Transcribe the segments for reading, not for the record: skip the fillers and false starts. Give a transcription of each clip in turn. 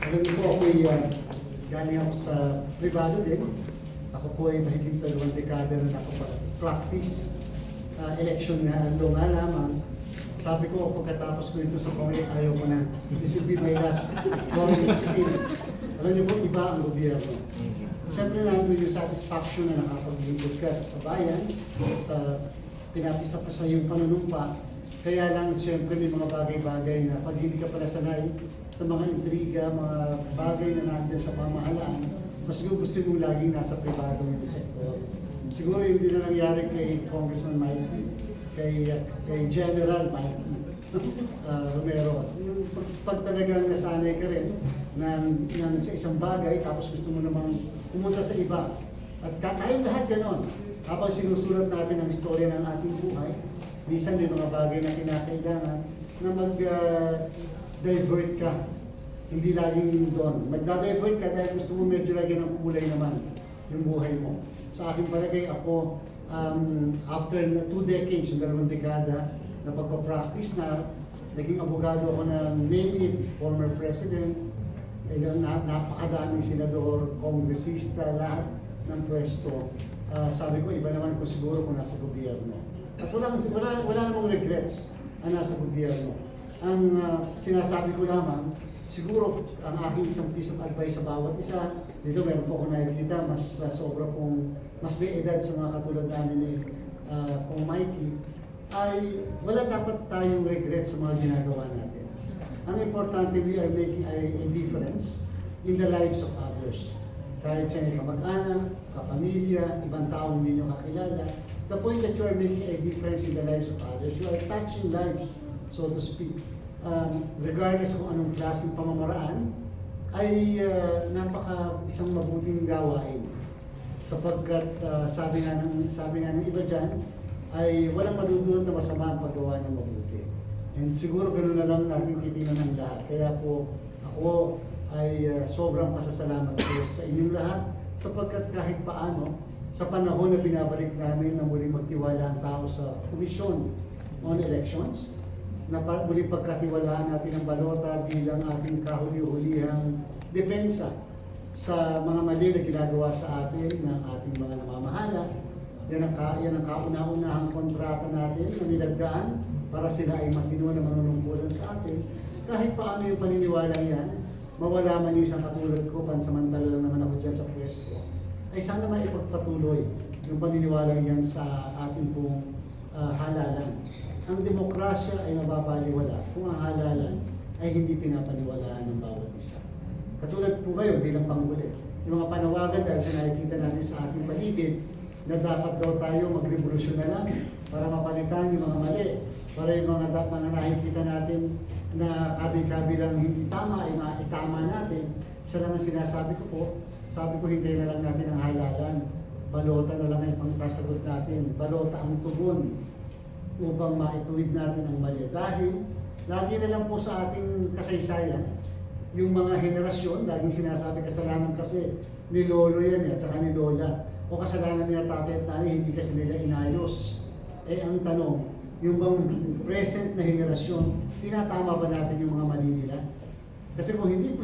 Alam niyo po, ako'y galing ako sa privado din. Ako po ay mahigit 2 dekada na nakapag-practice election nga nga lamang. Sabi ko, pagkatapos ko ito sa Congress, ayaw ko na. This will be my last Congress stint. Alam niyo po, iba ang gobyerno. Siyempre nandun yung satisfaction na nakapaglingkod ka sa bayan, sa pinapisa pa sa iyong panunumpa. Kaya lang, siyempre may mga bagay-bagay na pag hindi ka pala sanay sa mga intriga, mga bagay na nandyan sa pamahalaan, mas gusto mo laging nasa pribadong sektor. Siguro yung din na nangyari kay Congressman Mikey, kay General Mikey Romero. Yung pag talagang nasanay ka rin sa isang bagay, tapos gusto mo namang pumunta sa iba. At tayong lahat ganon. Habang sinusulat natin ang istorya ng ating buhay, minsan may mga bagay na kinakailangan na mag-divert ka. Hindi laging doon. Mag-divert ka dahil gusto mo medyo lagyan ng kulay naman yung buhay mo. Sa aking palagay, ako, after 2 decades, yung 2 dekada, na pagpapractice na, naging abogado ako ng Navy, former president, napakadaming senador, kongresista, lahat ng pwesto. Sabi ko, iba naman ko siguro kung nasa gobyerno. At wala namang regrets ang nasa gobyerno. Ang sinasabi ko lamang, siguro ang aking isang piece of advice sa bawat isa, dito meron po ako nakikita, sobra pong, mas may edad sa mga katulad namin ni Pong Mikey, ay wala dapat tayong regret sa mga ginagawa natin. Ang importante, we are making a difference in the lives of others. Kahit siya ay kamag-anak, kapamilya, ibang taong hindi nyo kakilala, the point that you are making a difference in the lives of others, you are touching lives, so to speak. Regardless kung anong klaseng pamamaraan, ay isang mabuting gawain. Sapagkat sabi nga ng iba dyan, ay walang madudulot na masama ang paggawa ng mabuti. And siguro ganoon na lang natin titingnan ng lahat. Kaya po ako ay sobrang pasasalamat po sa inyong lahat sapagkat kahit paano sa panahon na binabalik namin na muling magtiwala ang tao sa Commission on Elections, na muling pagkatiwalaan natin ang balota bilang ating kahuli-hulihang depensa sa mga mali na ginagawa sa atin ng ating mga namamahala. Yan ang kauna-unahang kontrata natin na nilagdaan para sila ay matino na manunungkulan sa atin. Kahit paano yung paniniwala yan, mawala man yung isang katulad ko, pansamantala lang naman ako dyan sa pwesto, ay sana maipagpatuloy yung paniniwala yan sa ating pong halalan. Ang demokrasya ay mababaliwala kung ang halalan ay hindi pinapaniwalaan ng bawat isa. Katulad po kayo bilang Pangulo, yung mga panawagan dahil sa nakikita natin sa ating paligid na dapat daw tayo magrevolusyon na lang para mapalitan yung mga mali, para yung mga nakikita natin na kabi-kabi lang hindi tama, ay maitama natin. Isa lang ang sinasabi ko po, sabi ko hintayin na lang natin ang halalan. Balota na lang ang pangtasagot natin. Balota ang tugon upang maituwid natin ang mali. Dahil lagi na lang po sa ating kasaysayan, yung mga henerasyon, laging sinasabi kasalanan kasi ni Lolo yan at saka ni Lola. O kasalanan nila tatay at nanay, hindi kasi nila inayos. Eh ang tanong, yung bang present na henerasyon, tinatama ba natin yung mga mali nila? Kasi kung hindi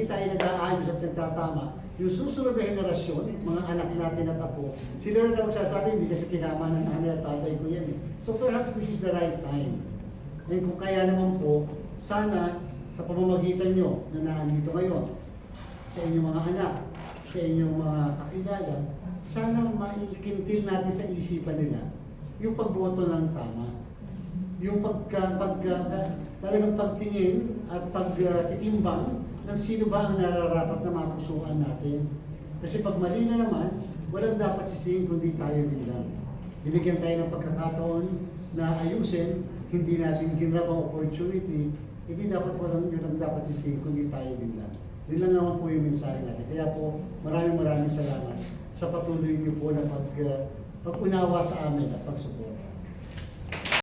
tayo nag-aayos at nagtatama, yung susunod na henerasyon, mga anak natin at apo, sila na daw magsasabi, hindi kasi kinama ng nanay at tatay ko yan. So perhaps this is the right time. And kung kaya naman po, sana sa pamamagitan nyo na naandito ngayon, sa inyong mga anak, sa inyong mga kakilala, sana maikintil natin sa isipan nila yung pagboto ng tama. Yung talagang pagtingin at pagtitimbang ng sino ba ang nararapat na mapusuan natin. Kasi pag mali na naman, walang dapat sisihin kundi tayo din lang. Binigyan tayo ng pagkakataon na ayusin, hindi natin ginrap ang opportunity, hindi dapat walang dapat sisihin kundi tayo din lang. Yun lang naman po yung mensahe natin. Kaya po, maraming salamat sa patuloy niyo po na pag-unawa sa amin at pagsuporta.